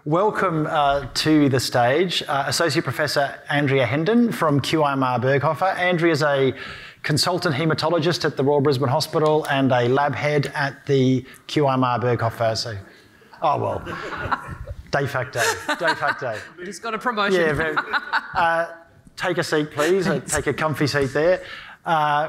welcome to the stage Associate Professor Andrea Henden from QIMR Berghofer. Andrea is a consultant haematologist at the Royal Brisbane Hospital and a lab head at the QIMR Berghofer. So, oh well, de facto. He's got a promotion. Yeah, very, take a seat, please. Take a comfy seat there.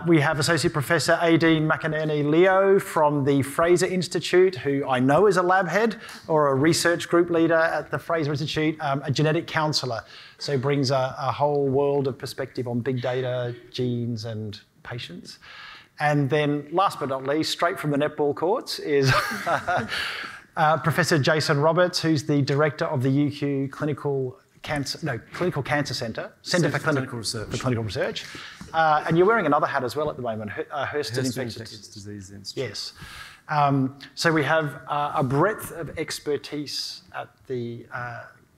We have Associate Professor Aideen McInerney-Leo from the Frazer Institute, who I know is a lab head or a research group leader at the Frazer Institute, a genetic counsellor. So brings a whole world of perspective on big data, genes and patients. And then last but not least, straight from the netball courts is Professor Jason Roberts, who's the director of the UQ Clinical Cancer Centre for Clinical Research. And you're wearing another hat as well at the moment, Herston Infectious Disease Institute. Yes. So we have a breadth of expertise at the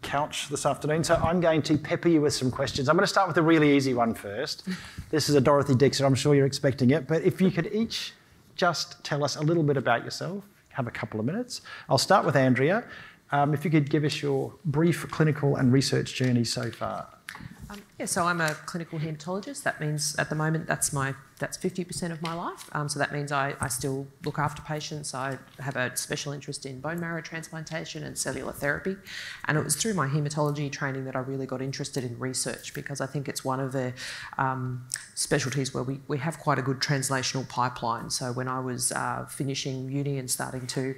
couch this afternoon. So I'm going to pepper you with some questions. I'm going to start with a really easy one first. This is a Dorothy Dixon. I'm sure you're expecting it. But if you could each just tell us a little bit about yourself, have a couple of minutes. I'll start with Andrea. If you could give us your brief clinical and research journey so far. So I'm a clinical haematologist. That means at the moment that's 50% of my life. So that means I still look after patients. I have a special interest in bone marrow transplantation and cellular therapy. And it was through my haematology training that I really got interested in research, because I think it's one of the specialties where we have quite a good translational pipeline. So when I was finishing uni and starting to,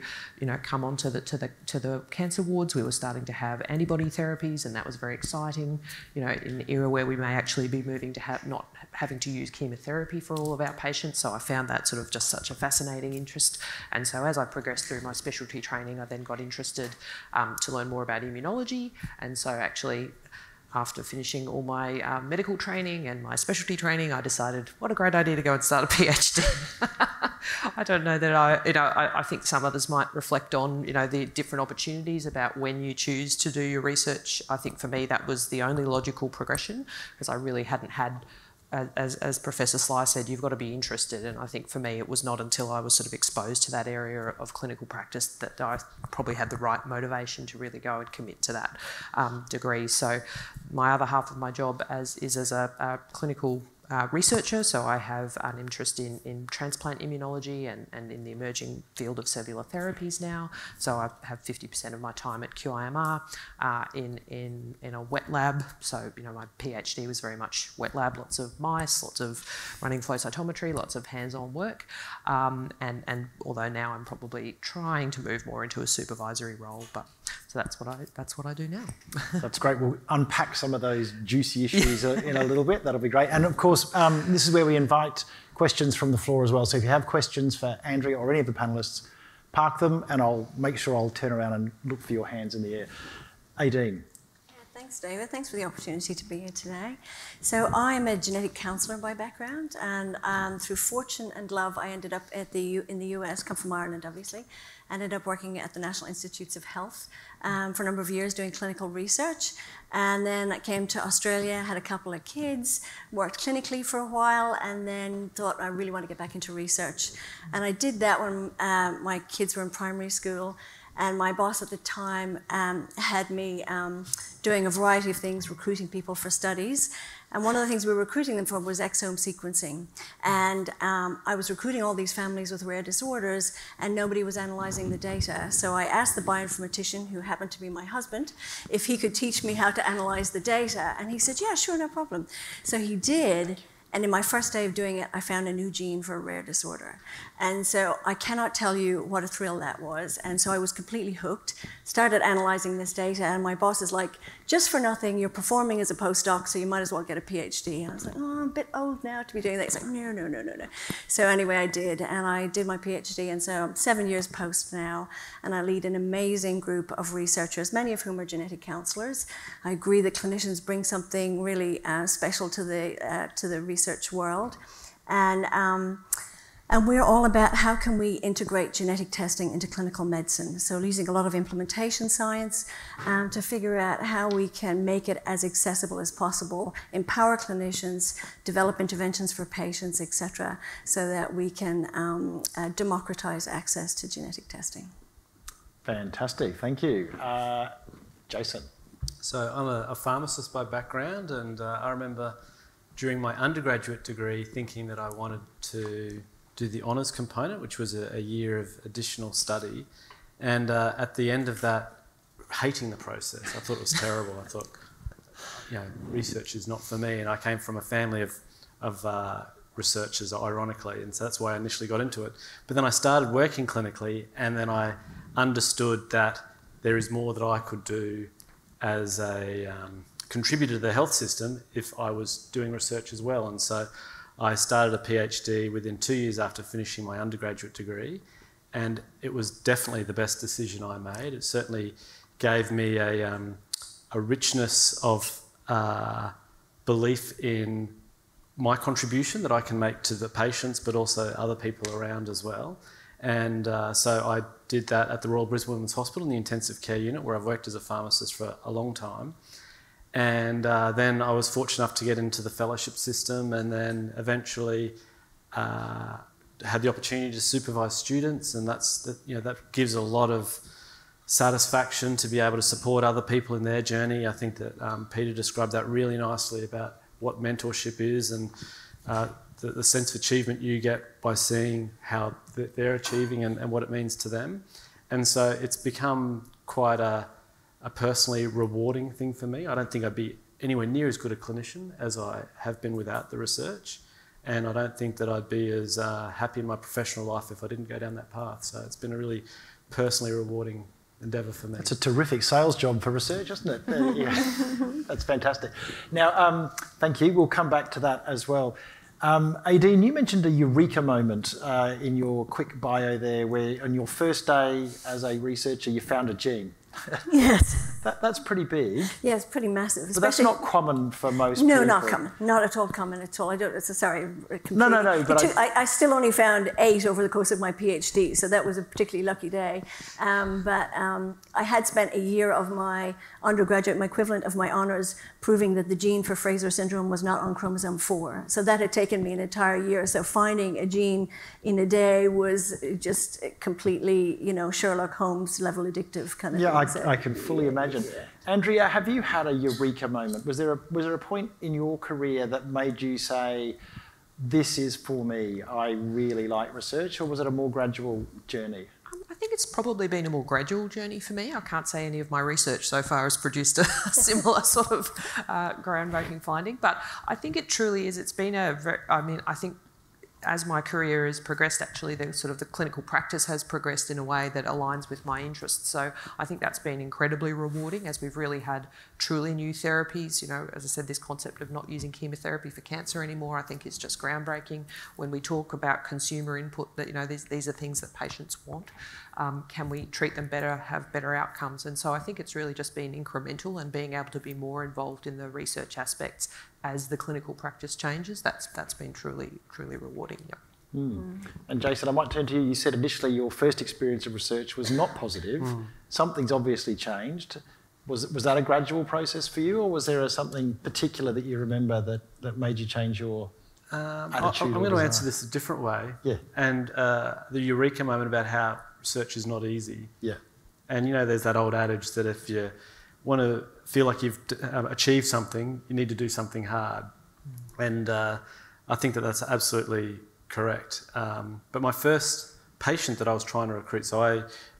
come onto the cancer wards, we were starting to have antibody therapies, and that was very exciting. In an era where we may actually be moving to not having to use chemotherapy for all of our patients. So I found that sort of just such a fascinating interest. And so as I progressed through my specialty training, I then got interested to learn more about immunology. And so actually, after finishing all my medical training and my specialty training, I decided, what a great idea to go and start a PhD. I don't know that I think some others might reflect on, the different opportunities about when you choose to do your research. I think for me, that was the only logical progression, because I really hadn't had, as Professor Sly said, you've got to be interested. And I think for me, it was not until I was sort of exposed to that area of clinical practice that I probably had the right motivation to really go and commit to that degree. So my other half of my job is as a clinical researcher, so I have an interest in transplant immunology and in the emerging field of cellular therapies now. So I have 50% of my time at QIMR in a wet lab. So my PhD was very much wet lab, lots of mice, lots of running flow cytometry, lots of hands-on work. And although now I'm probably trying to move more into a supervisory role, so that's what I do now. That's great. We'll unpack some of those juicy issues in a little bit. That'll be great. And of course, this is where we invite questions from the floor as well. So if you have questions for Andrea or any of the panellists, park them and I'll make sure I'll turn around and look for your hands in the air. Aideen. Thanks, David. Thanks for the opportunity to be here today. So I'm a genetic counsellor by background, and through fortune and love, I ended up in the US, come from Ireland, obviously. Ended up working at the National Institutes of Health for a number of years doing clinical research. And then I came to Australia, had a couple of kids, worked clinically for a while, and then thought I really want to get back into research. And I did that when my kids were in primary school. And my boss at the time had me doing a variety of things, recruiting people for studies. And one of the things we were recruiting them for was exome sequencing. And I was recruiting all these families with rare disorders, and nobody was analyzing the data. So I asked the bioinformatician, who happened to be my husband, if he could teach me how to analyze the data. And he said, yeah, sure, no problem. So he did. And in my first day of doing it, I found a new gene for a rare disorder. And so I cannot tell you what a thrill that was. And so I was completely hooked, started analyzing this data, and my boss is like, just for nothing, you're performing as a postdoc, so you might as well get a PhD. And I was like, oh, I'm a bit old now to be doing that. He's like, no. So anyway, I did, and I did my PhD, and so I'm 7 years post now, and I lead an amazing group of researchers, many of whom are genetic counselors. I agree that clinicians bring something really special to the research world. And we're all about how can we integrate genetic testing into clinical medicine. So using a lot of implementation science to figure out how we can make it as accessible as possible, empower clinicians, develop interventions for patients, et cetera, so that we can democratize access to genetic testing. Fantastic, thank you. Jason. So I'm a pharmacist by background, and I remember during my undergraduate degree thinking that I wanted to do the honours component, which was a year of additional study, and at the end of that, hating the process. I thought it was terrible. I thought, research is not for me, and I came from a family of researchers, ironically, and so that's why I initially got into it. But then I started working clinically, and then I understood that there is more that I could do as a contributor to the health system if I was doing research as well. And so I started a PhD within 2 years after finishing my undergraduate degree, and it was definitely the best decision I made. It certainly gave me a richness of belief in my contribution that I can make to the patients, but also other people around as well. And so I did that at the Royal Brisbane Women's Hospital in the intensive care unit, where I've worked as a pharmacist for a long time. And then I was fortunate enough to get into the fellowship system, and then eventually had the opportunity to supervise students, and that gives a lot of satisfaction to be able to support other people in their journey. I think that Peter described that really nicely about what mentorship is, and the sense of achievement you get by seeing how they're achieving and what it means to them. And so it's become quite a personally rewarding thing for me. I don't think I'd be anywhere near as good a clinician as I have been without the research. And I don't think that I'd be as happy in my professional life if I didn't go down that path. So it's been a really personally rewarding endeavour for me. It's a terrific sales job for research, isn't it? Yeah. That's fantastic. Now, thank you. We'll come back to that as well. Aideen, you mentioned a eureka moment in your quick bio there, where on your first day as a researcher, you found a gene. Yes. That's pretty big. Yeah, it's pretty massive. But that's not common for most people. No, not common. Not at all common at all. I don't. Sorry. No. But I still only found 8 over the course of my PhD, so that was a particularly lucky day. But I had spent a year of my undergraduate, my equivalent of my honours, proving that the gene for Frazer syndrome was not on chromosome 4. So that had taken me an entire year. So finding a gene in a day was just completely, Sherlock Holmes level addictive kind of thing. Yeah, I can fully imagine. Andrea, have you had a eureka moment? Was there a point in your career that made you say, this is for me, I really like research, or was it a more gradual journey? I think it's probably been a more gradual journey for me. I can't say any of my research so far has produced a similar sort of groundbreaking finding, but I think it truly is. It's been I think as my career has progressed, actually, the clinical practice has progressed in a way that aligns with my interests. So I think that's been incredibly rewarding, as we've really had truly new therapies. As I said, this concept of not using chemotherapy for cancer anymore, I think is just groundbreaking. When we talk about consumer input, that these are things that patients want. Can we treat them better, have better outcomes? And so I think it's really just been incremental, and being able to be more involved in the research aspects as the clinical practice changes, that's been truly rewarding. Yep. And Jason, I might turn to you. You said initially your first experience of research was not positive. Something's obviously changed. Was that a gradual process for you, or was there something particular that you remember that made you change your attitude? I'm going to answer this a different way. Yeah. And the eureka moment about how research is not easy. Yeah. And there's that old adage that if you want to feel like you've achieved something, you need to do something hard. And I think that that's absolutely correct. But my first patient that I was trying to recruit,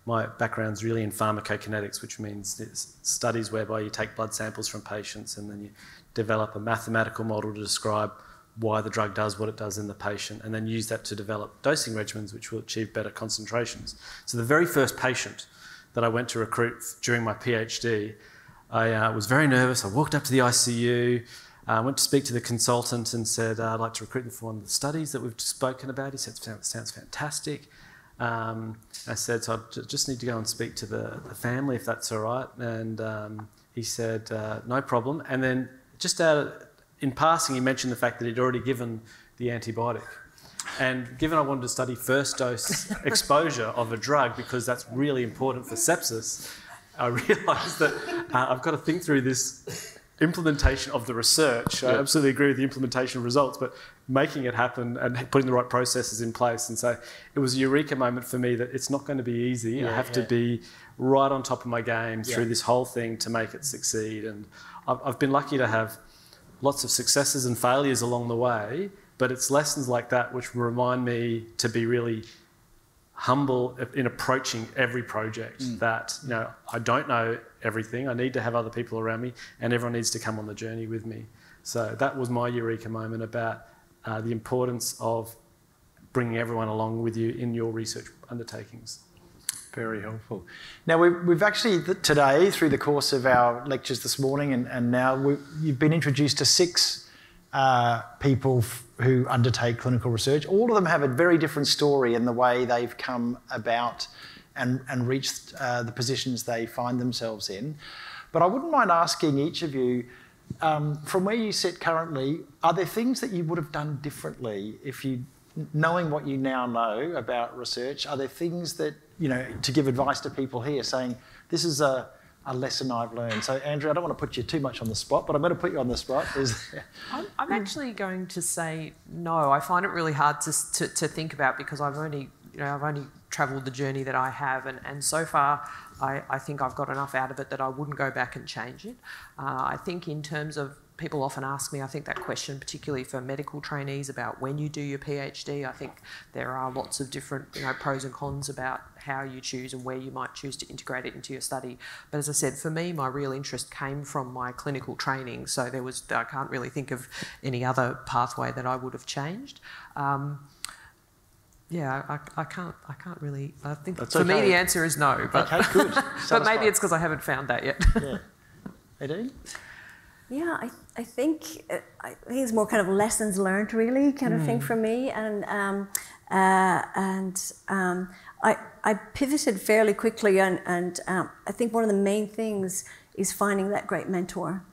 my background's really in pharmacokinetics, which means it's studies whereby you take blood samples from patients and then you develop a mathematical model to describe why the drug does what it does in the patient, and then use that to develop dosing regimens which will achieve better concentrations. So the very first patient that I went to recruit during my PhD, I was very nervous. I walked up to the ICU, went to speak to the consultant and said, I'd like to recruit them for one of the studies that we've spoken about. He said, sounds fantastic. I said, so I just need to go and speak to the family if that's all right. And he said, no problem. And then just in passing, he mentioned the fact that he'd already given the antibiotic. And given I wanted to study first dose exposure of a drug, because that's really important for sepsis, I realised that I've got to think through this implementation of the research. I absolutely agree with the implementation of results, but making it happen and putting the right processes in place. And so it was a eureka moment for me that it's not going to be easy. I have to be right on top of my game through this whole thing to make it succeed. And I've been lucky to have lots of successes and failures along the way, but it's lessons like that which remind me to be really humble in approaching every project. That, you know, I don't know everything. I need to have other people around me, and everyone needs to come on the journey with me. So that was my eureka moment about the importance of bringing everyone along with you in your research undertakings. Very helpful. Now, we've actually today, through the course of our lectures this morning and now, you've been introduced to 6 people who undertake clinical research. All of them have a very different story in the way they've come about and reached the positions they find themselves in. But I wouldn't mind asking each of you, from where you sit currently, are there things that you would have done differently if you, knowing what you now know about research, are there things that, you know, to give advice to people here saying, this is a lesson I've learned? So, Andrea, I don't want to put you too much on the spot, but I'm going to put you on the spot. I'm actually going to say no. I find it really hard to think about, because I've only travelled the journey that I have, and so far I think I've got enough out of it that I wouldn't go back and change it. I think in terms of, people often ask me, I think that question, particularly for medical trainees, about when you do your PhD, I think there are lots of different, you know, pros and cons about how you choose and where you might choose to integrate it into your study. But as I said, for me, my real interest came from my clinical training, so I can't really think of any other pathway that I would have changed. Yeah, I can't really. I think that's for me the answer is no. But okay, good. But maybe it's because I haven't found that yet. Yeah, Aideen? Yeah, I think it's more kind of lessons learned, really, kind of thing for me, and I pivoted fairly quickly, and I think one of the main things is finding that great mentor.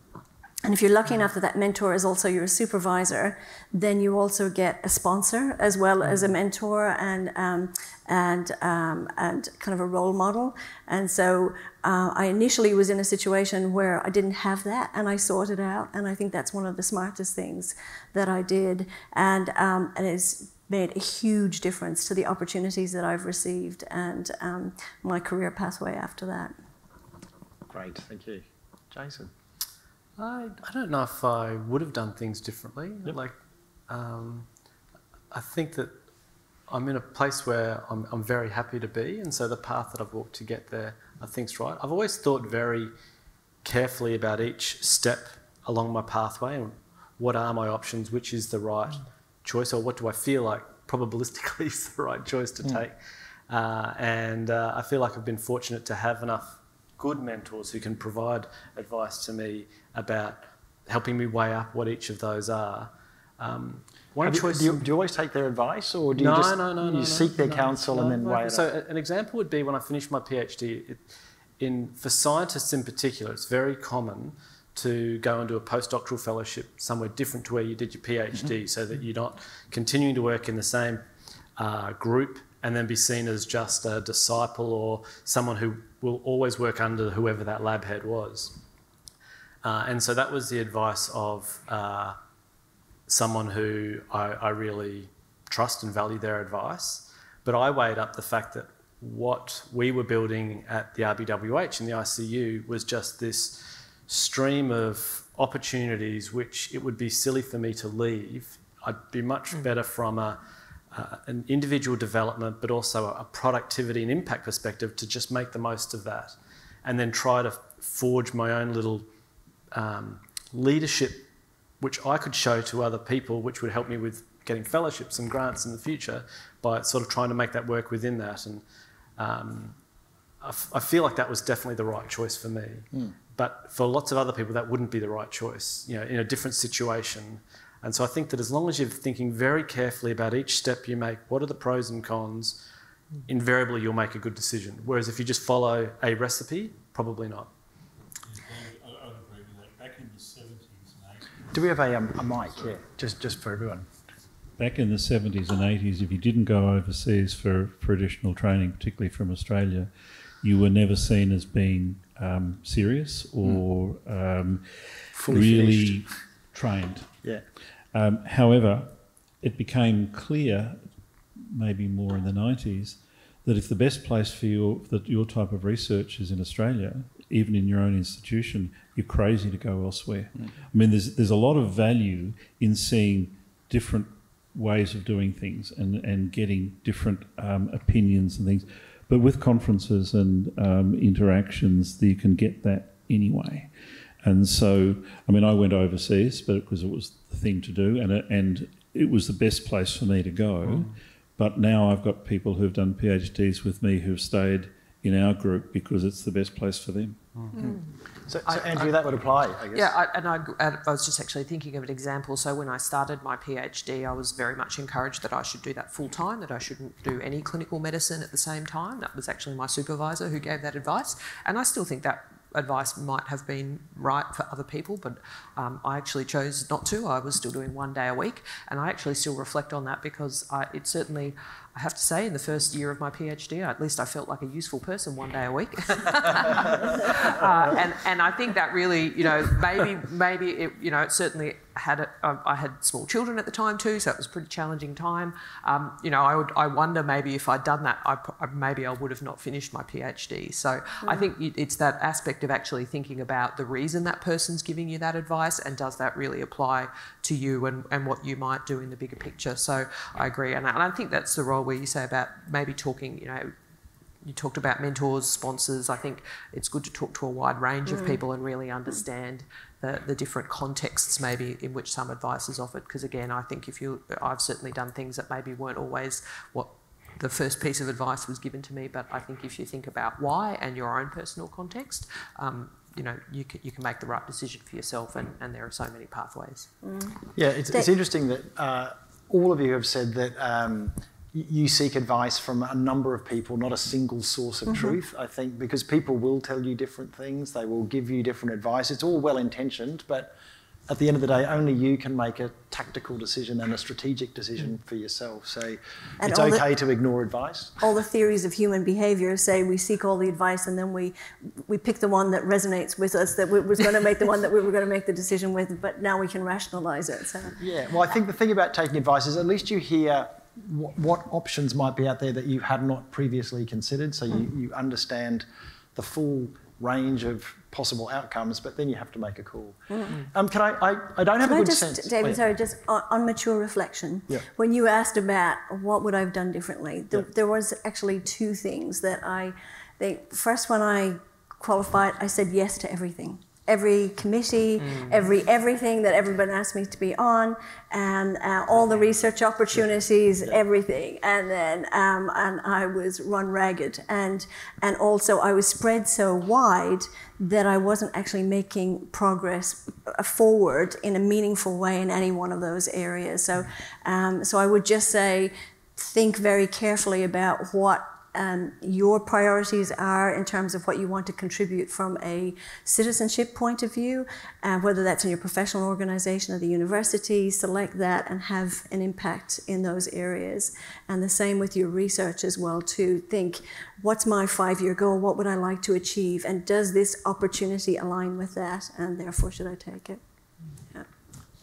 And if you're lucky enough that that mentor is also your supervisor, then you also get a sponsor as well as a mentor and kind of a role model. And so I initially was in a situation where I didn't have that, and I sought it out. And I think that's one of the smartest things that I did, and it's made a huge difference to the opportunities that I've received and my career pathway after that. Great, thank you. Jason? I don't know if I would have done things differently. Yep. Like, I think that I'm in a place where I'm very happy to be, and so the path that I've walked to get there, I think's right. I've always thought very carefully about each step along my pathway and what are my options, which is the right choice, or what do I feel like probabilistically is the right choice to take. And I feel like I've been fortunate to have enough good mentors who can provide advice to me about helping me weigh up what each of those are. Do you always take their advice, or do you seek their counsel and then weigh it up? So an example would be when I finished my PhD, for scientists in particular, it's very common to go and do a postdoctoral fellowship somewhere different to where you did your PhD, so that you're not continuing to work in the same group and then be seen as just a disciple or someone who will always work under whoever that lab head was. And so that was the advice of someone who I really trust and value their advice. But I weighed up the fact that what we were building at the RBWH in the ICU was just this stream of opportunities which it would be silly for me to leave. I'd be much better from an individual development, but also a productivity and impact perspective to just make the most of that, and then try to forge my own little leadership, which I could show to other people, which would help me with getting fellowships and grants in the future by sort of trying to make that work within that. And I feel like that was definitely the right choice for me. But for lots of other people, that wouldn't be the right choice, you know, in a different situation. And so I think that as long as you're thinking very carefully about each step you make, what are the pros and cons, invariably you'll make a good decision. Whereas if you just follow a recipe, probably not. I agree with that. Back in the 70s and 80s. Do we have a mic? Yeah, just for everyone. Back in the 70s and 80s, if you didn't go overseas for additional training, particularly from Australia, you were never seen as being serious or Fully really finished. trained. Yeah. However, it became clear, maybe more in the 90s, that if the best place for your type of research is in Australia, even in your own institution, you're crazy to go elsewhere. I mean, there's a lot of value in seeing different ways of doing things and getting different opinions and things. But with conferences and interactions, you can get that anyway. And so, I mean, I went overseas, but because it was the thing to do, and it was the best place for me to go. But now I've got people who've done PhDs with me who've stayed in our group because it's the best place for them. So Andrea, that would apply, I guess. Yeah, I was just actually thinking of an example. So when I started my PhD, I was very much encouraged that I should do that full time, that I shouldn't do any clinical medicine at the same time. That was actually my supervisor who gave that advice. And I still think that advice might have been right for other people, but I actually chose not to. I was still doing 1 day a week, and I actually still reflect on that because it certainly, I have to say, in the first year of my PhD, at least I felt like a useful person 1 day a week. And I think that really, maybe it, it certainly had I had small children at the time too, so it was a pretty challenging time. I wonder maybe if I'd done that, maybe I would have not finished my PhD. So I think it's that aspect of actually thinking about the reason that person's giving you that advice, and does that really apply to you and what you might do in the bigger picture. So I agree, and I think that's the role where you say about maybe talking, you talked about mentors, sponsors. I think it's good to talk to a wide range of people and really understand the different contexts maybe in which some advice is offered. Because again, I think I've certainly done things that maybe weren't always what the first piece of advice was given to me, but I think if you think about why and your own personal context, you can make the right decision for yourself, and there are so many pathways. Yeah, it's interesting that all of you have said that you seek advice from a number of people, not a single source of truth, I think, because people will tell you different things, they will give you different advice. It's all well-intentioned, but at the end of the day, only you can make a tactical decision and a strategic decision for yourself. So it's okay to ignore advice. All the theories of human behaviour say we seek all the advice and then we pick the one that resonates with us, that was going to make the one that we were going to make the decision with, but now we can rationalise it. So. Yeah, well, I think the thing about taking advice is at least you hear what options might be out there that you had not previously considered, so you understand the full range of possible outcomes, but then you have to make a call. I don't have a good sense. David, sorry, just on mature reflection, when you asked about what would I have done differently, there was actually two things that I think. First, when I qualified, I said yes to everything. Every committee, everything that everybody asked me to be on, and all the research opportunities, everything. And then and I was run ragged, and also I was spread so wide that I wasn't actually making progress forward in a meaningful way in any one of those areas. So I would just say, think very carefully about what your priorities are in terms of what you want to contribute from a citizenship point of view, whether that's in your professional organisation or the university. Select that and have an impact in those areas. And the same with your research as well too. Think, what's my 5-year goal? What would I like to achieve? And does this opportunity align with that? And therefore, should I take it? Yeah.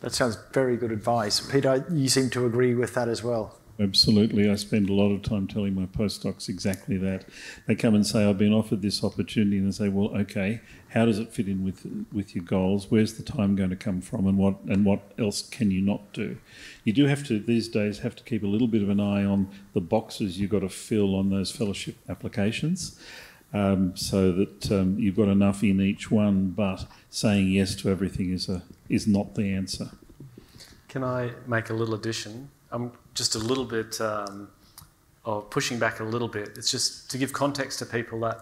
That sounds very good advice. Peter, you seem to agree with that as well. Absolutely. I spend a lot of time telling my postdocs exactly that. They come and say, I've been offered this opportunity, and they say, well, okay, how does it fit in with your goals? Where's the time going to come from, and what else can you not do? You do have to, these days, have to keep a little bit of an eye on the boxes you've got to fill on those fellowship applications, so that you've got enough in each one, but saying yes to everything is not the answer. Can I make a little addition? I'm just a little bit of pushing back a little bit. It's just to give context to people that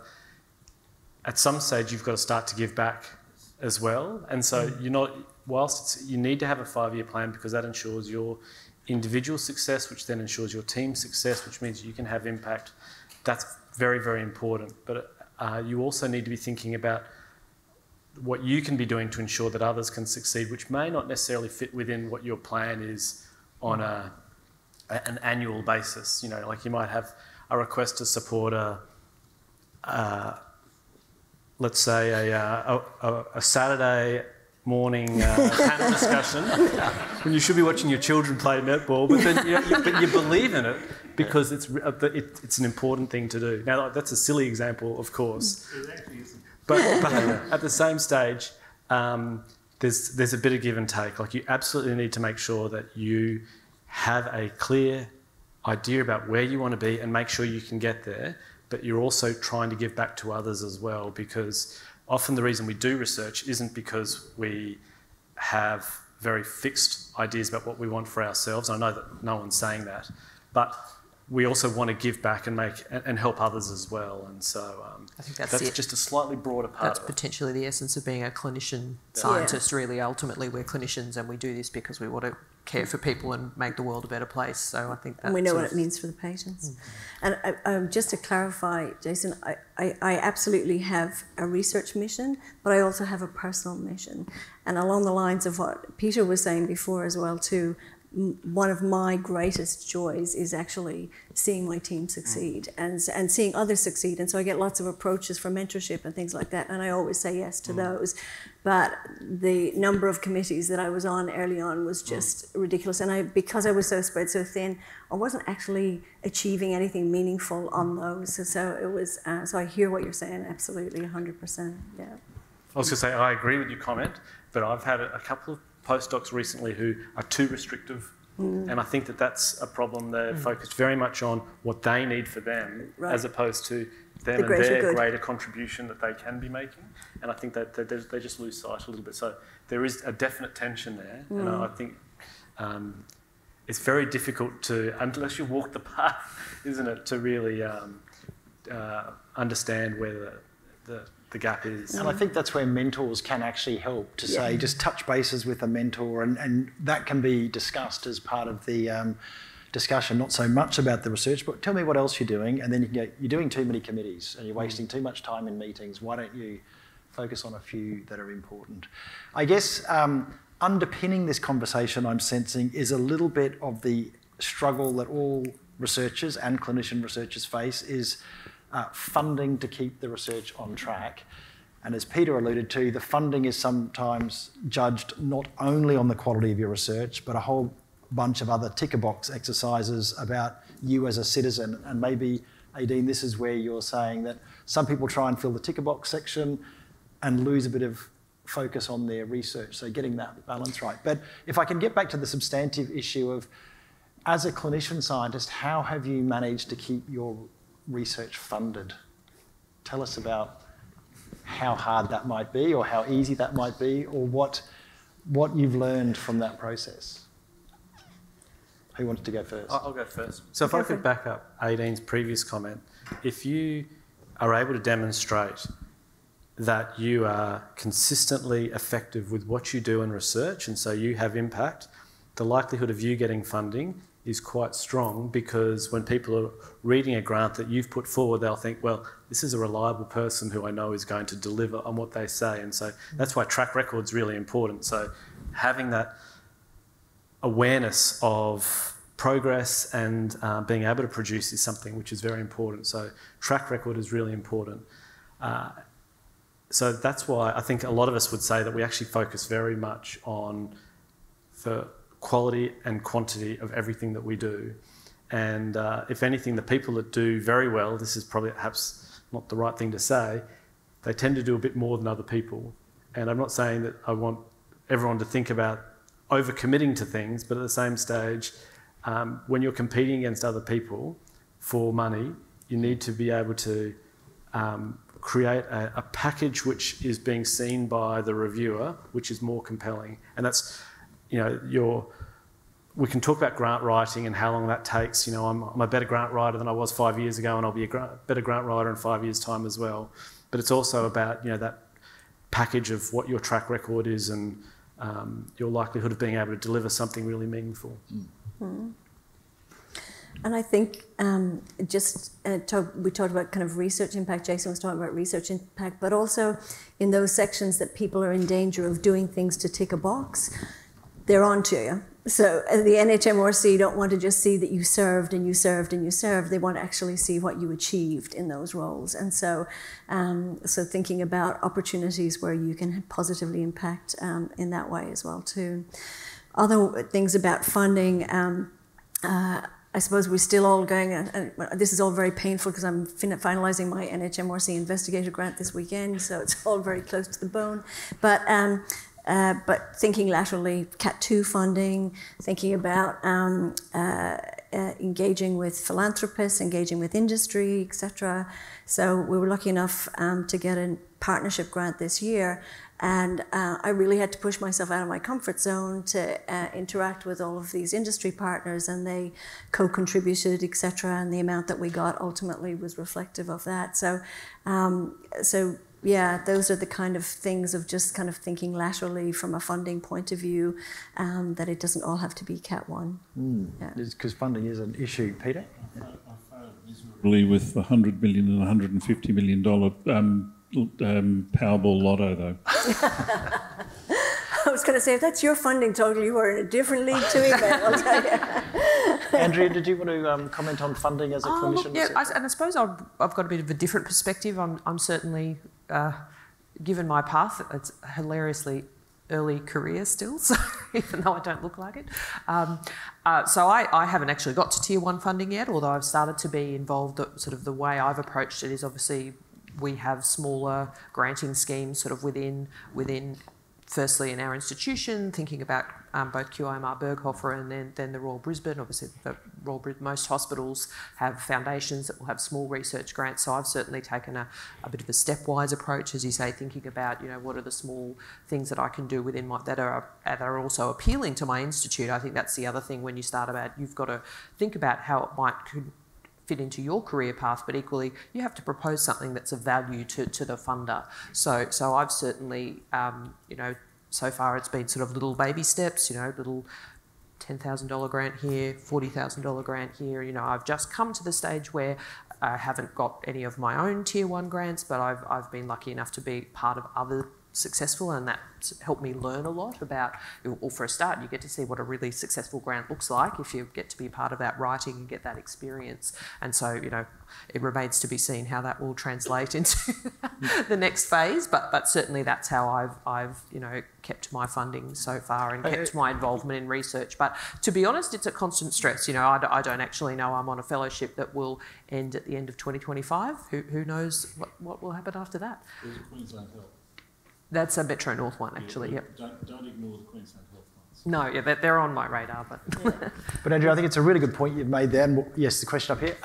at some stage you've got to start to give back as well. And so you're not, whilst you need to have a 5-year plan because that ensures your individual success, which then ensures your team success, which means you can have impact. That's very, very important. But you also need to be thinking about what you can be doing to ensure that others can succeed, which may not necessarily fit within what your plan is on an annual basis. Like you might have a request to support a let's say, a Saturday morning panel discussion when you should be watching your children play netball, but then but you believe in it because it's an important thing to do. Now, that's a silly example, of course. It actually isn't. But at the same stage, there's a bit of give and take. Like, you absolutely need to make sure that you have a clear idea about where you want to be and make sure you can get there, but you're also trying to give back to others as well, because often the reason we do research isn't because we have very fixed ideas about what we want for ourselves. I know that no one's saying that, but we also want to give back and help others as well. And so I think that's just a slightly broader part That's of it. potentially the essence of being a clinician-scientist, really. Ultimately, we're clinicians and we do this because we want to care for people and make the world a better place. So I think that... And we know what it means for the patients. And just to clarify, Jason, I absolutely have a research mission, but I also have a personal mission. And along the lines of what Peter was saying before as well too, one of my greatest joys is actually seeing my team succeed and seeing others succeed. And so I get lots of approaches for mentorship and things like that, and I always say yes to those. But the number of committees that I was on early on was just ridiculous. And because I was so spread so thin, I wasn't actually achieving anything meaningful on those. So it was. So I hear what you're saying, absolutely, 100%. Yeah. I was going to say, I agree with your comment, but I've had a couple of postdocs recently who are too restrictive, and I think that that's a problem. They're focused very much on what they need for them, as opposed to them and their greater contribution that they can be making. And I think that they just lose sight a little bit. So there is a definite tension there, and I think it's very difficult to, unless you walk the path, isn't it, to really understand where the gap is. And I think that's where mentors can actually help to say, just touch bases with a mentor, and that can be discussed as part of the discussion, not so much about the research, but tell me what else you're doing, and then you can go, you're doing too many committees and you're wasting too much time in meetings. Why don't you focus on a few that are important? I guess underpinning this conversation, I'm sensing, is a little bit of the struggle that all researchers and clinician researchers face, is funding to keep the research on track. And as Peter alluded to, the funding is sometimes judged not only on the quality of your research, but a whole bunch of other ticker box exercises about you as a citizen. And maybe, Aideen, this is where you're saying that some people try and fill the ticker box section and lose a bit of focus on their research. So getting that balance right. But if I can get back to the substantive issue of, as a clinician scientist, how have you managed to keep your research funded? Tell us about how hard that might be, or how easy that might be, or what you've learned from that process. Who wants to go first? I'll go first. So if I could back up Aideen's previous comment, if you are able to demonstrate that you are consistently effective with what you do in research, and so you have impact, the likelihood of you getting funding is quite strong, because when people are reading a grant that you've put forward, they'll think, well, this is a reliable person who I know is going to deliver on what they say. And so that's why track record's really important. So having that awareness of progress and being able to produce is something which is very important. So track record is really important. So that's why I think a lot of us would say that we actually focus very much on the quality and quantity of everything that we do. And if anything, the people that do very well, this is probably perhaps not the right thing to say, they tend to do a bit more than other people. And I'm not saying that I want everyone to think about overcommitting to things, but at the same stage, when you're competing against other people for money, you need to be able to create a package which is being seen by the reviewer, which is more compelling. And that's, you know, we can talk about grant writing and how long that takes. You know, I'm a better grant writer than I was 5 years ago, and I'll be a better grant writer in 5 years' time as well. But it's also about, you know, that package of what your track record is and your likelihood of being able to deliver something really meaningful. Mm-hmm. And I think we talked about kind of research impact. Jason was talking about research impact, but also in those sections that people are in danger of doing things to tick a box, they're on to you. So the NHMRC don't want to just see that you served and you served and you served. They want to actually see what you achieved in those roles. And so, so thinking about opportunities where you can positively impact in that way as well too. Other things about funding, I suppose we're still all going, and this is all very painful because I'm finalizing my NHMRC investigator grant this weekend, so it's all very close to the bone. But thinking laterally, Cat2 funding, thinking about engaging with philanthropists, engaging with industry, etc. So we were lucky enough to get a partnership grant this year, and I really had to push myself out of my comfort zone to interact with all of these industry partners, and they co-contributed, etc. And the amount that we got ultimately was reflective of that. So, yeah, those are the kind of things of just kind of thinking laterally from a funding point of view, that it doesn't all have to be Cat 1. Because funding is an issue, Peter. I failed miserably with the $100 million and $150 million Powerball lotto, though. I was going to say, if that's your funding total, you are in a different league to me, man, I'll tell you. Andrea, did you want to comment on funding as a clinician? Yeah, and I suppose I've got a bit of a different perspective. I'm certainly, given my path, it's hilariously early career still, so even though I don't look like it. So I haven't actually got to Tier 1 funding yet, although I've started to be involved. Sort of the way I've approached it is obviously we have smaller granting schemes sort of within firstly in our institution, thinking about both QIMR, Berghofer, and then the Royal Brisbane. Obviously, most hospitals have foundations that will have small research grants. So I've certainly taken a bit of a stepwise approach, as you say, thinking about what are the small things that I can do within that are also appealing to my institute. I think that's the other thing when you start about you've got to think about how it could fit into your career path, but equally you have to propose something that's of value to the funder. So I've certainly, so far it's been sort of little baby steps, little $10,000 grant here, $40,000 grant here. I've just come to the stage where I haven't got any of my own Tier 1 grants, but I've been lucky enough to be part of other successful, and that's helped me learn a lot about, well, for a start, you get to see what a really successful grant looks like if you get to be part of that writing and get that experience. And so, it remains to be seen how that will translate into the next phase, but certainly that's how I've kept my funding so far and kept my involvement in research. But to be honest, it's a constant stress. I don't actually know I'm on a fellowship that will end at the end of 2025. Who knows what will happen after that? There's Queensland Health. That's a Metro North one, actually. Yeah, yep. Don't ignore the Queensland Health ones. No, yeah, they're on my radar, but. But Andrea, I think it's a really good point you've made there. And yes, the question up here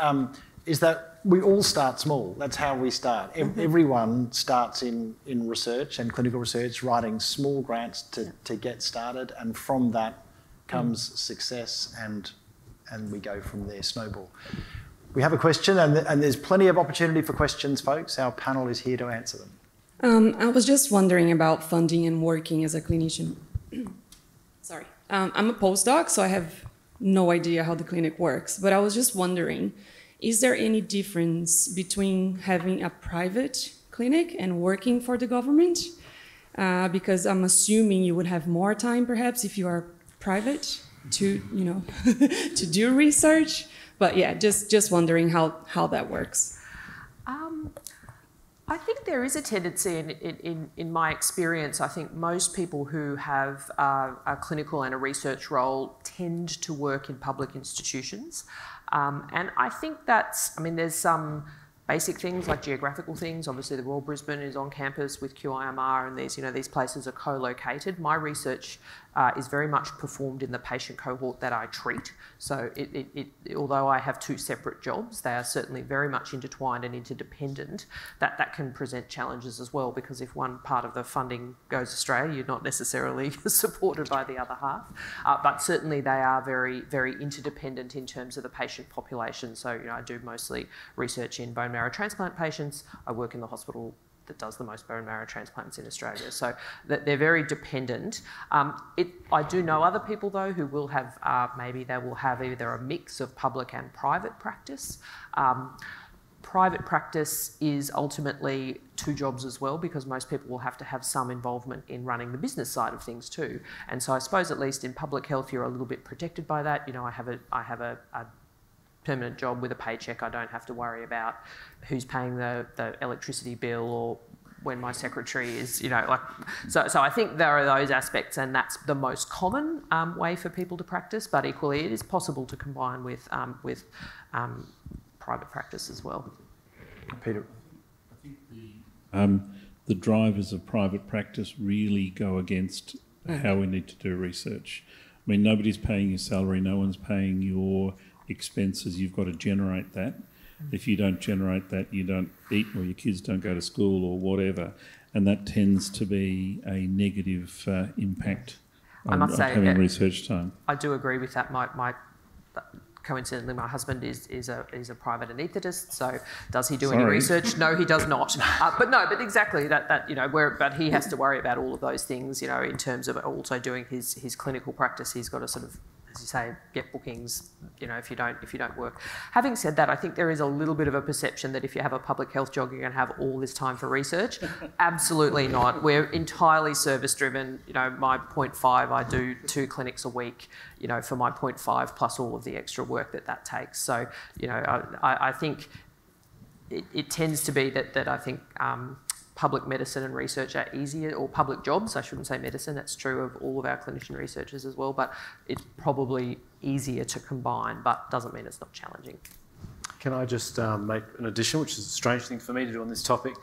is that we all start small. That's how we start. Everyone starts in research and clinical research, writing small grants to get started, and from that comes success, and we go from there, snowball. We have a question, and there's plenty of opportunity for questions, folks. Our panel is here to answer them. I was just wondering about funding and working as a clinician. Sorry. I'm a postdoc, so I have no idea how the clinic works, but I was just wondering, is there any difference between having a private clinic and working for the government? Because I'm assuming you would have more time, perhaps, if you are private to, to do research. But yeah, just wondering how that works. I think there is a tendency, in my experience, I think most people who have a clinical and a research role tend to work in public institutions. And I think there's some basic things like geographical things. Obviously, the Royal Brisbane is on campus with QIMR, and these places are co-located. My research is very much performed in the patient cohort that I treat. So although I have two separate jobs, they are certainly very much intertwined and interdependent. That can present challenges as well, because if one part of the funding goes astray, you're not necessarily supported by the other half. But certainly they are very, very interdependent in terms of the patient population. So I do mostly research in bone marrow transplant patients. I work in the hospital that does the most bone marrow transplants in Australia. So they're very dependent. I do know other people, though, who will have, maybe they will have either a mix of public and private practice. private practice is ultimately two jobs as well, because most people will have to have some involvement in running the business side of things too. And so I suppose at least in public health you're a little bit protected by that. You know, I have a permanent job with a paycheck. I don't have to worry about who's paying the electricity bill or when my secretary is, you know, like, so I think there are those aspects, and that's the most common way for people to practice, but equally it is possible to combine with private practice as well. Peter? I think the drivers of private practice really go against how we need to do research. I mean, nobody's paying your salary, no one's paying your expenses. You've got to generate that. If you don't generate that, you don't eat, or your kids don't go to school or whatever, and that tends to be a negative impact on having research time. I do agree with that. Coincidentally, my husband is a private anaesthetist. So, does he do any research? No, he does not. But exactly that you know. But he has to worry about all of those things. You know, in terms of also doing his clinical practice, he's got to sort of, as you say, get bookings, you know, if you don't work. Having said that, I think there is a little bit of a perception that if you have a public health job, you're going to have all this time for research. Absolutely not. We're entirely service driven. You know, my 0.5, I do 2 clinics a week, you know, for my 0.5 plus all of the extra work that takes. So, you know, I think it tends to be that I think public medicine and research are easier, or public jobs, I shouldn't say medicine, that's true of all of our clinician researchers as well, but it's probably easier to combine, but doesn't mean it's not challenging. Can I just make an addition, which is a strange thing for me to do on this topic?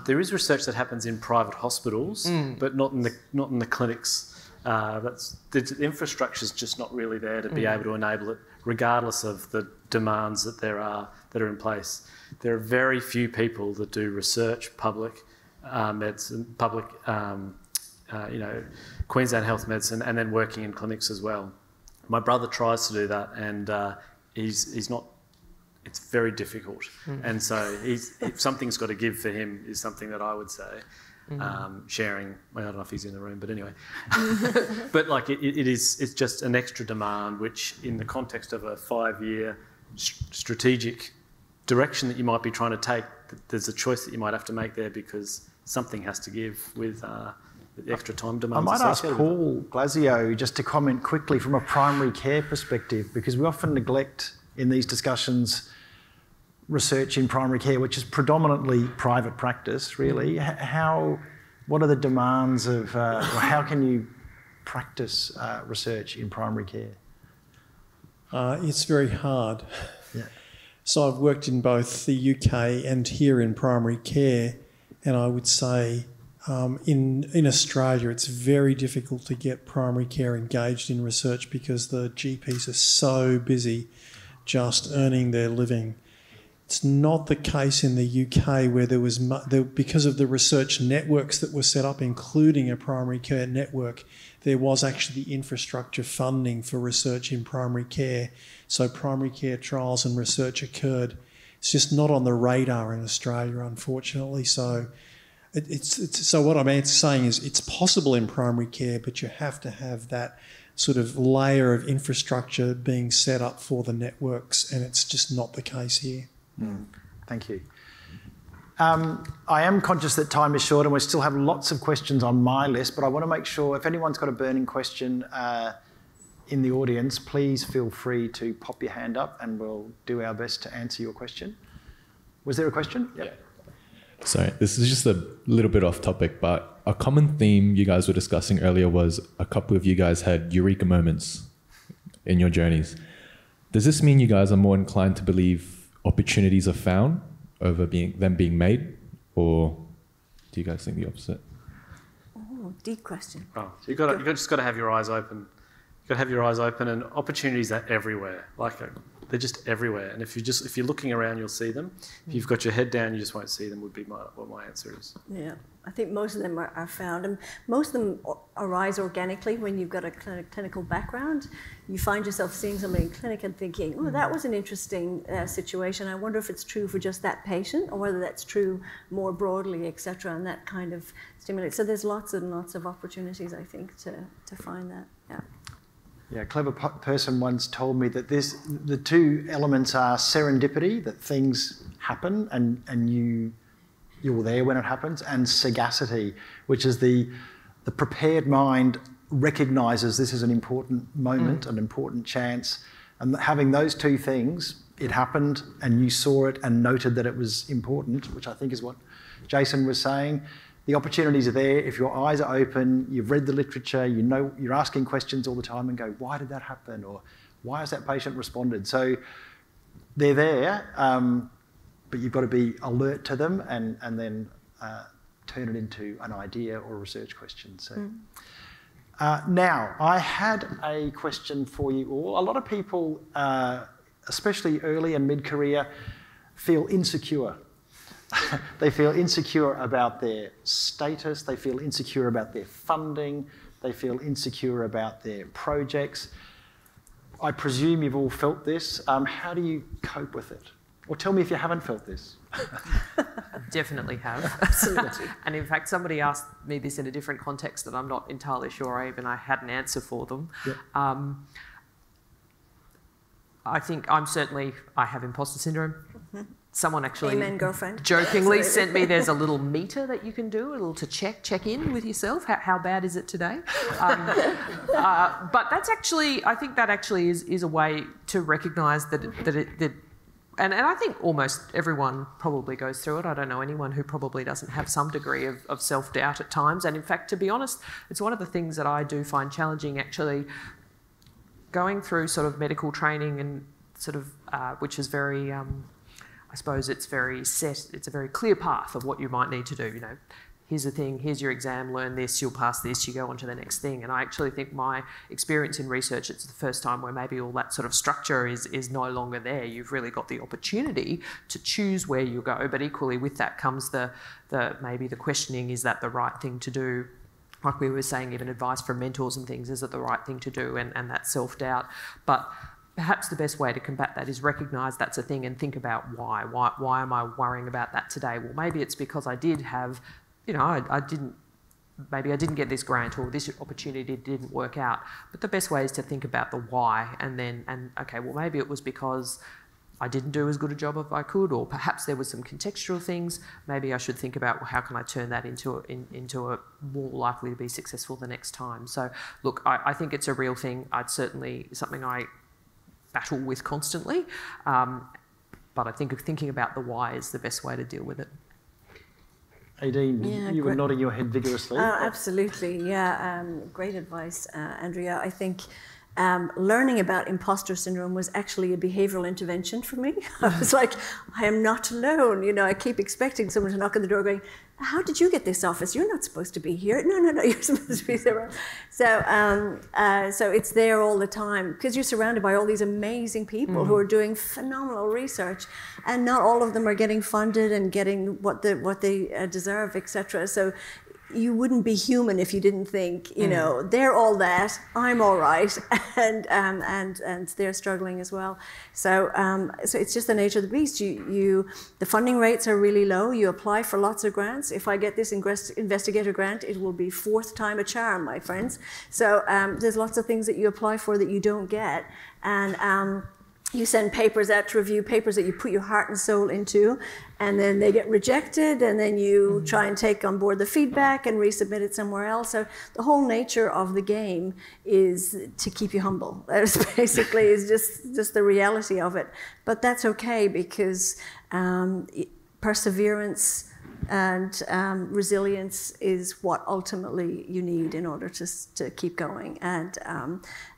There is research that happens in private hospitals, but not in the clinics. The infrastructure is just not really there to be able to enable it, regardless of the demands that are in place. There are very few people that do research, public medicine, public, you know, Queensland health medicine, and then working in clinics as well. My brother tries to do that, and he's not. It's very difficult, and so if something's got to give for him is something that I would say. Sharing, well, I don't know if he's in the room, but anyway. But like it's just an extra demand, which in the context of a 5-year strategic direction that you might be trying to take, there's a choice that you might have to make there, because something has to give with the extra time demands. I might ask Paul Glasio just to comment quickly from a primary care perspective, because we often neglect in these discussions research in primary care, which is predominantly private practice, really. What are the demands of, or how can you practice research in primary care? It's very hard. Yeah. So I've worked in both the UK and here in primary care, and I would say in Australia it's very difficult to get primary care engaged in research because the GPs are so busy just earning their living. It's not the case in the UK, where there was because of the research networks that were set up, including a primary care network, there was actually infrastructure funding for research in primary care. So primary care trials and research occurred. It's just not on the radar in Australia, unfortunately. So so what I'm saying is it's possible in primary care, but you have to have that sort of layer of infrastructure being set up for the networks, and it's just not the case here. Thank you. I am conscious that time is short and we still have lots of questions on my list, but I want to make sure if anyone's got a burning question in the audience, please feel free to pop your hand up and we'll do our best to answer your question. Was there a question? Yep. Yeah. Sorry, this is just a little bit off topic, but a common theme you guys were discussing earlier was a couple of you guys had eureka moments in your journeys. Does this mean you guys are more inclined to believe opportunities are found over them being made, or do you guys think the opposite? Oh, deep question. Oh, so you just got to have your eyes open. You've got to have your eyes open, and opportunities are everywhere. They're just everywhere. And if you're looking around, you'll see them. If you've got your head down, you just won't see them. Would be what my answer is. Yeah, I think most of them are found, and most of them arise organically when you've got a clinical background. You find yourself seeing somebody in clinic and thinking, "Oh, that was an interesting situation. I wonder if it's true for just that patient, or whether that's true more broadly, etc." And that kind of stimulates. So there's lots and lots of opportunities, I think, to find that. Yeah. Yeah, a clever person once told me that the two elements are serendipity, that things happen and you're there when it happens, and sagacity, which is the prepared mind recognises this is an important moment, an important chance, and having those two things, it happened and you saw it and noted that it was important, which I think is what Jason was saying. The opportunities are there. If your eyes are open, you've read the literature, you know, you're asking questions all the time and go, why did that happen? Or why has that patient responded? So they're there, but you've got to be alert to them and then turn it into an idea or a research question. So now, I had a question for you all. A lot of people, especially early and mid-career, feel insecure. They feel insecure about their status, they feel insecure about their funding, they feel insecure about their projects. I presume you've all felt this. How do you cope with it? Or tell me if you haven't felt this. Definitely have. Absolutely. And in fact, somebody asked me this in a different context that I'm not entirely sure I had an answer for them. Yep. I think I have imposter syndrome. Someone actually Amen, girlfriend. jokingly sent me, there's a little meter that you can do, a little to check in with yourself. How bad is it today? But that's actually, I think that actually is a way to recognise that and I think almost everyone probably goes through it. I don't know anyone who probably doesn't have some degree of self-doubt at times. And in fact, to be honest, it's one of the things that I do find challenging actually going through sort of medical training and sort of, which is very, I suppose it's very set, it's a very clear path of what you might need to do, you know. Here's the thing, here's your exam, learn this, you'll pass this, you go on to the next thing. And I actually think my experience in research, it's the first time where maybe all that sort of structure is no longer there. You've really got the opportunity to choose where you go, but equally with that comes maybe the questioning, is that the right thing to do? Like we were saying, even advice from mentors and things, is it the right thing to do? And that self-doubt. But perhaps the best way to combat that is recognise that's a thing and think about why. Why am I worrying about that today? Well, maybe it's because I did have, you know, maybe I didn't get this grant or this opportunity didn't work out. But the best way is to think about the why and okay, well, maybe it was because I didn't do as good a job as I could, or perhaps there was some contextual things. Maybe I should think about, well, how can I turn that into a more likely to be successful the next time? So, look, I think it's a real thing. It's certainly something I battle with constantly, but I think thinking about the why is the best way to deal with it. Aideen, you were nodding your head vigorously. Absolutely, yeah. Great advice, Andrea. I think learning about imposter syndrome was actually a behavioural intervention for me. I was like, I am not alone. You know, I keep expecting someone to knock on the door going, how did you get this office? You're not supposed to be here. No, you're supposed to be there. So it's there all the time because you're surrounded by all these amazing people who are doing phenomenal research, and not all of them are getting funded and getting what they deserve, etc. So you wouldn't be human if you didn't think, you know, they're all that, I'm all right, and they're struggling as well. So so it's just the nature of the beast. The funding rates are really low. You apply for lots of grants. If I get this investigator grant, it will be fourth time a charm, my friends. So there's lots of things that you apply for that you don't get, and you send papers out to review, papers that you put your heart and soul into, and then they get rejected, and then you try and take on board the feedback and resubmit it somewhere else. So the whole nature of the game is to keep you humble. That basically is just the reality of it. But that's okay, because perseverance and resilience is what ultimately you need in order to keep going,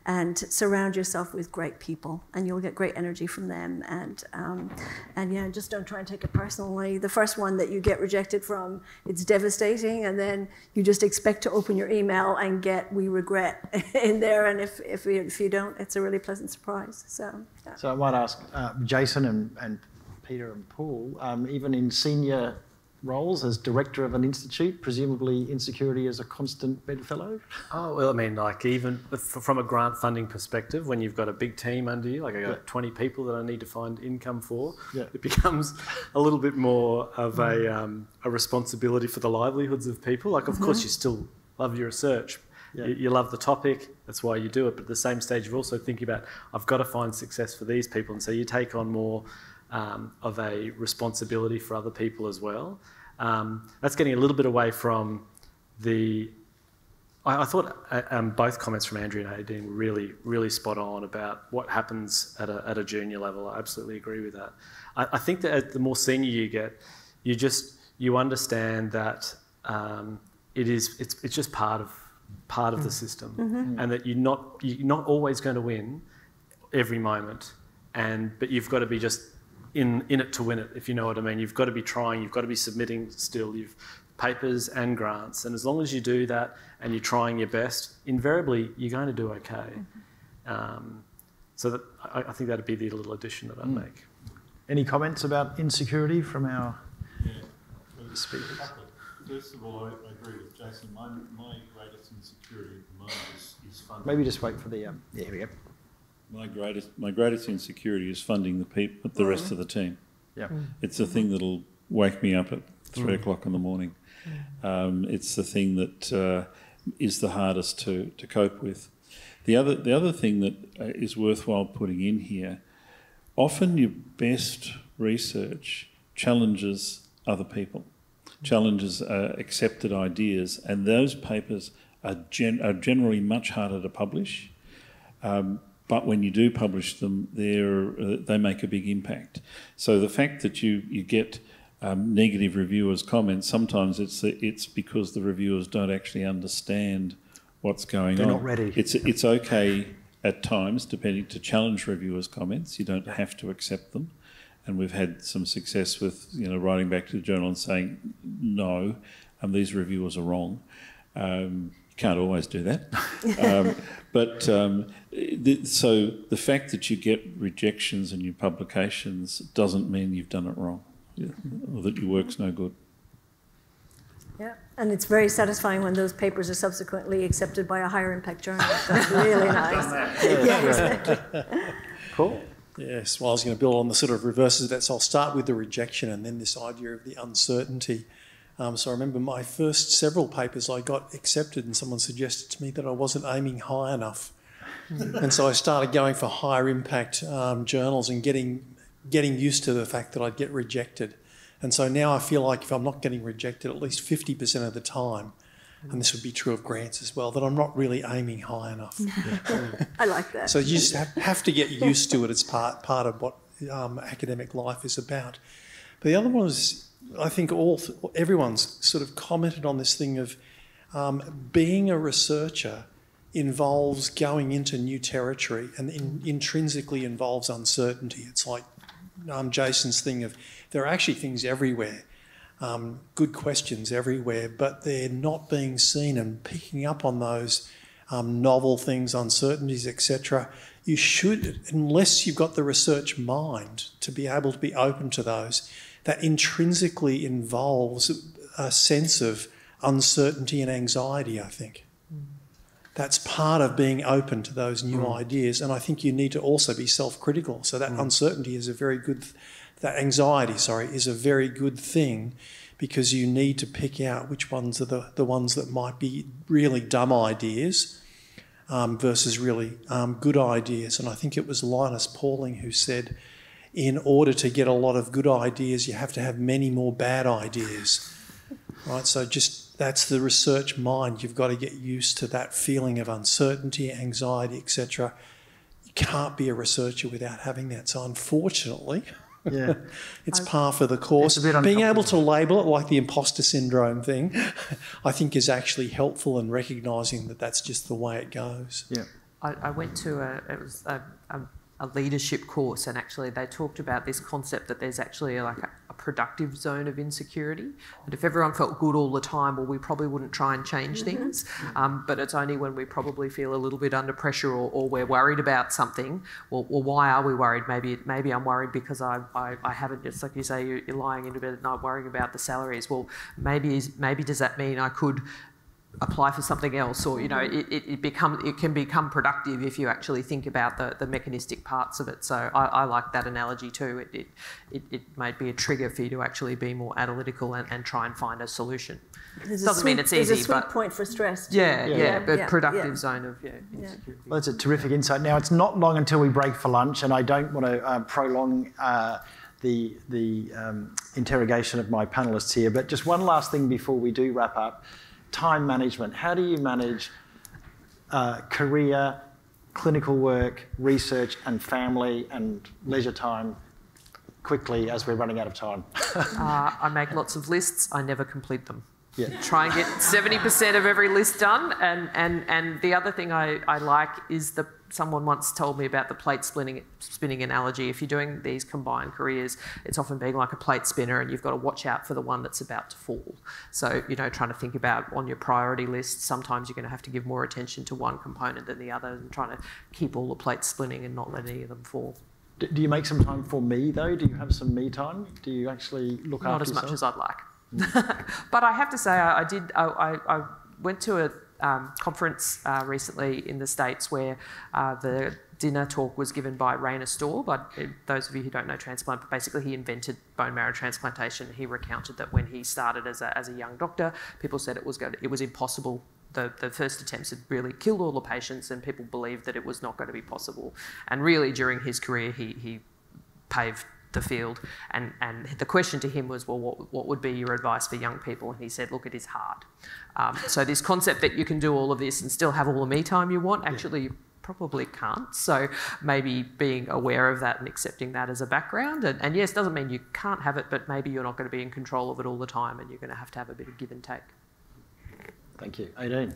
and surround yourself with great people, and you'll get great energy from them. And yeah, just don't try and take it personally. The first one that you get rejected from, it's devastating, and then you just expect to open your email and get "we regret" in there, and if you don't, it's a really pleasant surprise. So yeah. So I might ask Jason and Peter and Paul, even in senior roles as director of an institute, presumably insecurity as a constant bedfellow? Oh, well, I mean, like even from a grant funding perspective, when you've got a big team under you, like I got 20 people that I need to find income for, it becomes a little bit more of a responsibility for the livelihoods of people. Like, of course, you still love your research, Yeah. You love the topic, that's why you do it, but at the same stage you're also thinking about, I've got to find success for these people, and so you take on more of a responsibility for other people as well. That's getting a little bit away from the... I thought both comments from Andrea and Aideen were really, really spot on about what happens at a junior level. I absolutely agree with that. I think that the more senior you get, you understand that it's just part of the system, and that you're not always going to win every moment, but you've got to be just in it to win it, if you know what I mean. You've got to be trying, you've got to be submitting still, papers and grants, and as long as you do that and you're trying your best, invariably you're going to do okay. So that, I think that'd be the little addition that I'd make. Any comments about insecurity from our speakers? First of all, I agree with Jason. My greatest insecurity at the moment is funding. Maybe just wait for the... yeah, here we go. My greatest insecurity is funding the rest of the team. Yeah. It's the thing that'll wake me up at 3 o'clock in the morning. It's the thing that is the hardest to cope with. The other thing that is worthwhile putting in here, often your best research challenges other people, challenges accepted ideas, and those papers are generally much harder to publish. But when you do publish them, they make a big impact. So the fact that you get negative reviewers' comments, sometimes it's because the reviewers don't actually understand what's going on. They're not ready. It's okay at times, depending, to challenge reviewers' comments. You don't have to accept them. And we've had some success with writing back to the journal and saying, no, these reviewers are wrong. You can't always do that. So the fact that you get rejections in your publications doesn't mean you've done it wrong, or that your work's no good. Yeah, and it's very satisfying when those papers are subsequently accepted by a higher impact journal. That's really nice. Yeah, exactly. Cool. Yes, well, I was going to build on the sort of reverses of that, so I'll start with the rejection and then this idea of the uncertainty. So I remember my first several papers I got accepted, and someone suggested to me that I wasn't aiming high enough. And so I started going for higher impact journals and getting used to the fact that I'd get rejected. And so now I feel like if I'm not getting rejected at least 50% of the time, and this would be true of grants as well, that I'm not really aiming high enough. I like that. So you just have to get used to it as part of what academic life is about. But the other one is, I think everyone's sort of commented on this thing of being a researcher involves going into new territory and intrinsically involves uncertainty. It's like Jason's thing of there are actually things everywhere, good questions everywhere, but they're not being seen, and picking up on those novel things, uncertainties, etc. You should, unless you've got the research mind to be able to be open to those, that intrinsically involves a sense of uncertainty and anxiety, I think. That's part of being open to those new ideas, and I think you need to also be self-critical. So that uncertainty is that anxiety, is a very good thing, because you need to pick out which ones are the ones that might be really dumb ideas versus really good ideas. And I think it was Linus Pauling who said, in order to get a lot of good ideas, you have to have many more bad ideas, right? So that's the research mind. You've got to get used to that feeling of uncertainty, anxiety, etc. You can't be a researcher without having that. So unfortunately, it's par for the course. Being able to label it like the imposter syndrome thing, I think is actually helpful in recognising that that's just the way it goes. Yeah. I went to a leadership course, and actually they talked about this concept that there's actually like a productive zone of insecurity. And if everyone felt good all the time, well, we probably wouldn't try and change things. But it's only when we probably feel a little bit under pressure or we're worried about something. Well, why are we worried? Maybe I'm worried because I haven't, just like you say, you're lying into bed at night worrying about the salaries. Well, maybe does that mean I could apply for something else, or it can become productive if you actually think about the mechanistic parts of it. So I like that analogy too. It might be a trigger for you to actually be more analytical and try and find a solution. Doesn't mean it's easy, there's a sweet point for stress. But productive zone of insecurity. Well, that's a terrific insight. Now, it's not long until we break for lunch, and I don't want to prolong the interrogation of my panellists here, but just one last thing before we do wrap up. Time management. How do you manage career, clinical work, research, and family and leisure time quickly as we're running out of time? I make lots of lists. I never complete them. Yeah. Try and get 70% of every list done. And the other thing I like is someone once told me about the plate spinning analogy. If you're doing these combined careers, it's often being like a plate spinner, and you've got to watch out for the one that's about to fall. So, trying to think about on your priority list, sometimes you're going to have to give more attention to one component than the other, and trying to keep all the plates spinning and not let any of them fall. Do you make some time for me, though? Do you have some me time? Do you actually look after yourself? Not as much as I'd like. But I have to say, I went to a conference recently in the States where the dinner talk was given by Rainer Storr. But those of you who don't know transplant, but basically he invented bone marrow transplantation. He recounted that when he started as a young doctor, people said it was impossible. The first attempts had really killed all the patients, and people believed that it was not going to be possible. And really, during his career, he paved the field, and the question to him was, well, what would be your advice for young people? And he said, look, it is hard. So this concept that you can do all of this and still have all the me time you want, actually you probably can't. So maybe being aware of that and accepting that as a background, and yes, doesn't mean you can't have it, but maybe you're not going to be in control of it all the time, and you're going to have a bit of give and take. Thank you. Aideen.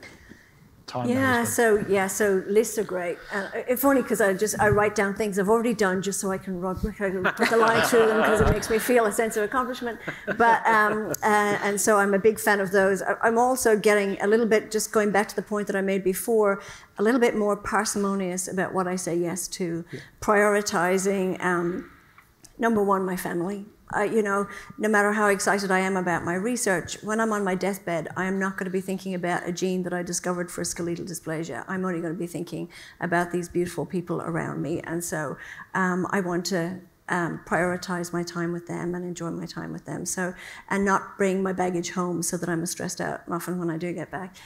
So lists are great. If only because I write down things I've already done just so I can put the line through them, because it makes me feel a sense of accomplishment. But and so I'm a big fan of those. I'm also getting a little bit, just going back to the point that I made before, a little bit more parsimonious about what I say yes to, prioritizing. Number one, my family. No matter how excited I am about my research, when I'm on my deathbed, I am not going to be thinking about a gene that I discovered for skeletal dysplasia. I'm only going to be thinking about these beautiful people around me. And so I want to prioritize my time with them and enjoy my time with them. So, and not bring my baggage home so that I'm stressed out often when I do get back.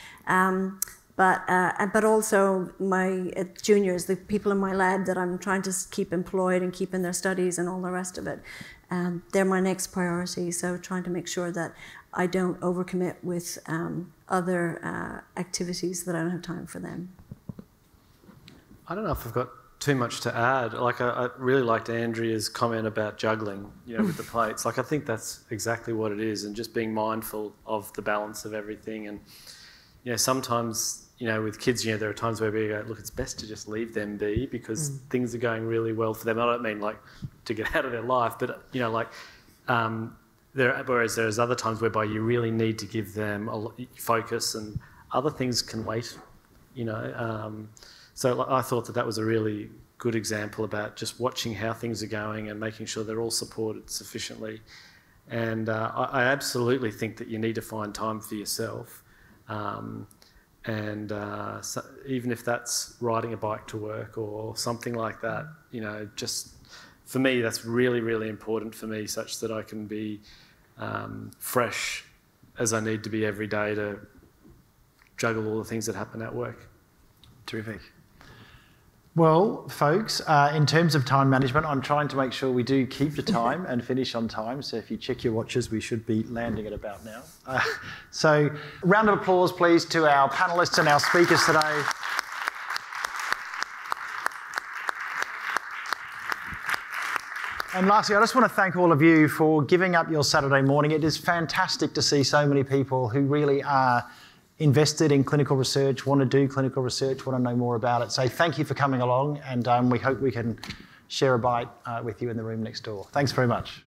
But also my juniors, the people in my lab that I'm trying to keep employed and keep in their studies and all the rest of it, they're my next priority. So trying to make sure that I don't overcommit with other activities that I don't have time for them. I don't know if I've got too much to add. Like I really liked Andrea's comment about juggling, with the plates. Like I think that's exactly what it is, and just being mindful of the balance of everything. And sometimes, with kids, there are times where we go, look, it's best to just leave them be, because things are going really well for them. I don't mean like to get out of their life, but whereas there's other times whereby you really need to give them a focus, and other things can wait. So I thought that was a really good example about just watching how things are going and making sure they're all supported sufficiently. And I absolutely think that you need to find time for yourself. So even if that's riding a bike to work or something like that, just for me, that's really, really important for me, such that I can be fresh as I need to be every day to juggle all the things that happen at work. Terrific. Well, folks, in terms of time management, I'm trying to make sure we do keep to time and finish on time. So if you check your watches, we should be landing at about now. So round of applause, please, to our panellists and our speakers today. And lastly, I just want to thank all of you for giving up your Saturday morning. It is fantastic to see so many people who really are invested in clinical research, want to do clinical research, want to know more about it. So thank you for coming along, and we hope we can share a bite with you in the room next door. Thanks very much.